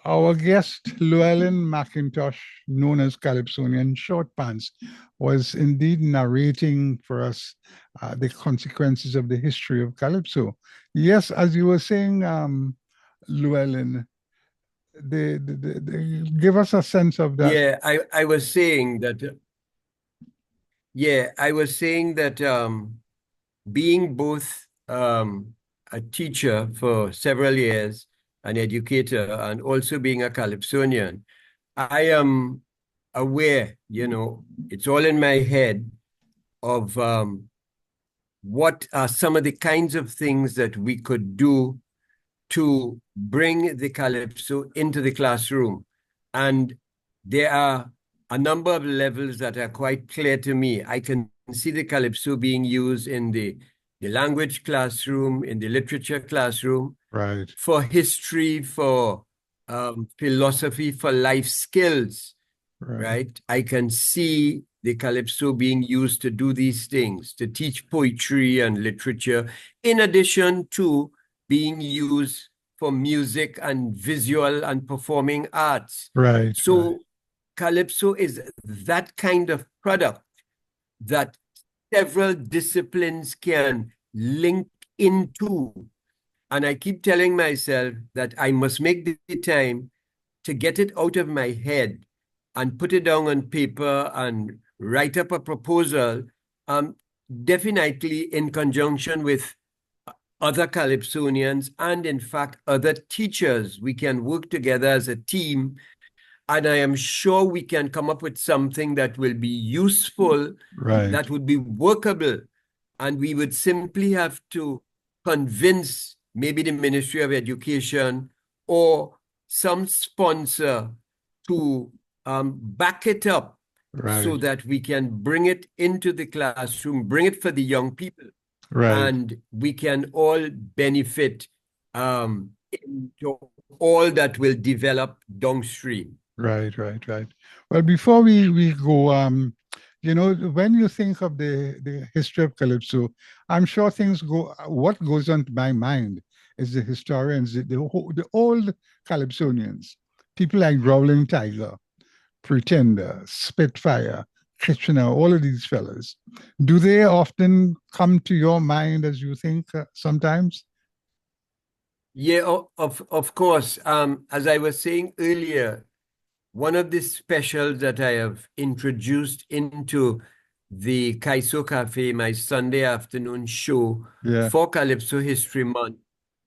Our guest, Llewellyn McIntosh, known as Calypsonian Shortpants, was indeed narrating for us the consequences of the history of Calypso. Yes, as you were saying, Llewellyn, give us a sense of that. Yeah, I was saying that, being both a teacher for several years, an educator, and also being a Calypsonian, I am aware, it's all in my head of what are some of the kinds of things that we could do to bring the Calypso into the classroom. And there are a number of levels that are quite clear to me. I can see the Calypso being used in the language classroom, in the literature classroom, Right. for history, for philosophy, for life skills, right? I can see the Calypso being used to do these things, to teach poetry and literature, in addition to being used for music and visual and performing arts. Right. So Calypso is that kind of product that several disciplines can link into. And I keep telling myself that I must make the time to get it out of my head and put it down on paper and write up a proposal, definitely in conjunction with other Calypsonians and, in fact, other teachers. We can work together as a team, and I am sure we can come up with something that will be useful, that would be workable, and we would simply have to convince maybe the Ministry of Education or some sponsor to back it up, so that we can bring it into the classroom, bring it for the young people. And we can all benefit into all that will develop downstream. Right. Well, before we go, when you think of the history of Calypso, I'm sure what goes on to my mind is the historians, the old Calypsonians, people like Growling Tiger, Pretender, Spitfire, Kitchener, all of these fellas. Do they often come to your mind as you think sometimes? Yeah, of course. As I was saying earlier, one of the specials that I have introduced into the Kaiso Cafe, my Sunday afternoon show for Calypso History Month,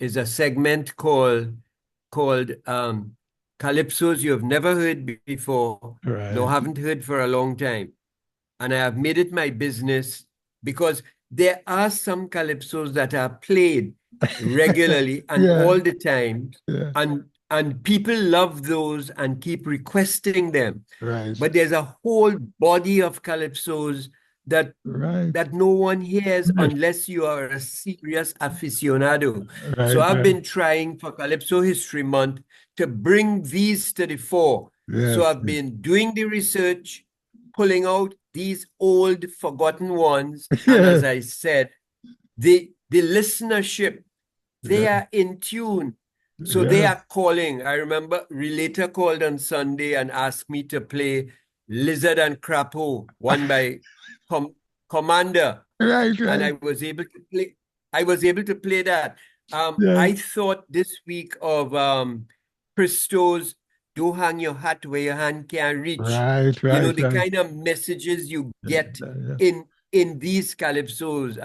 is a segment called Calypsos You Have Never Heard Before, nor haven't heard for a long time. And I have made it my business, because there are some Calypsos that are played regularly and all the time. And people love those and keep requesting them. But there's a whole body of Calypsos that no one hears unless you are a serious aficionado. So I've been trying for Calypso History Month to bring these to the fore. So I've been doing the research, pulling out these old forgotten ones. And as I said, the listenership, they are in tune. So they are calling. I remember Relator called on Sunday and asked me to play Lizard and Crapo, one by Commander. And I was able to play that. I thought this week of Christo's "Don't Hang Your Hat Where Your Hand Can't Reach." The kind of messages you get in these Calypsos.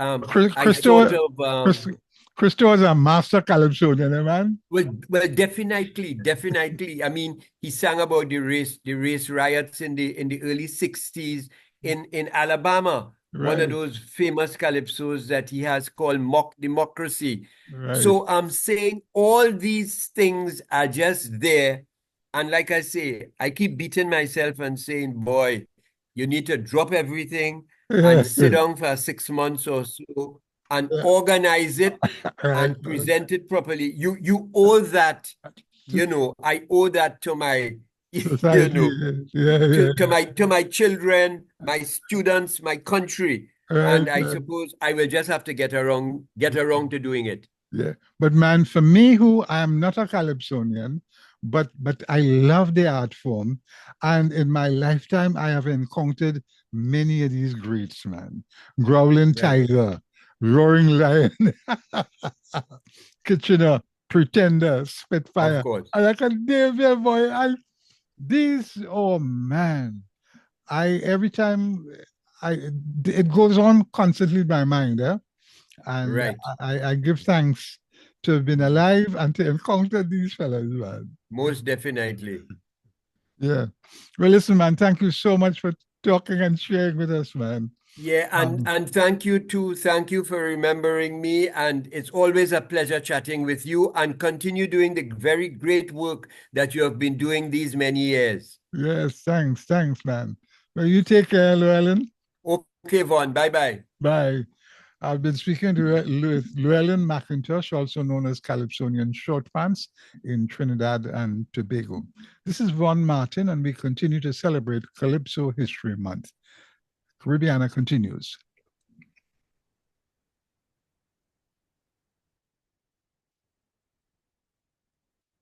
Christo is a master Calypsonian, man. Well, definitely. I mean, he sang about the race riots in the early 60s in Alabama. One of those famous Calypsos that he has called Mock Democracy. So I'm saying all these things are just there. And like I say, I keep beating myself and saying, boy, you need to drop everything and sit down for 6 months or so and organize it and present it properly. You owe that, I owe that to my, to my children, my students, my country. And I suppose I will just have to get around to doing it. Yeah. But man, for me, who I am not a Calypsonian, but I love the art form. And in my lifetime, I have encountered many of these greats, man. Growling Right. Tiger, Roaring Lion, Kitchener, Pretender, Of Spitfire. course. And I can name them, boy. These, oh man. Every time I it goes on constantly in my mind, and Right. I give thanks to have been alive and to encounter these fellas, man. Most definitely. Yeah. Well, listen, man, thank you so much for talking and sharing with us, man. Yeah, and thank you too. Thank you for remembering me. And it's always a pleasure chatting with you, and continue doing the very great work that you have been doing these many years. Yes, thanks, man. Well, you take care, Llewellyn. Okay, Vaughn. Bye-bye. Bye. I've been speaking to Llewellyn McIntosh, also known as Calypsonian Shortpants, in Trinidad and Tobago. This is Von Martin, and we continue to celebrate Calypso History Month. Caribbeana continues.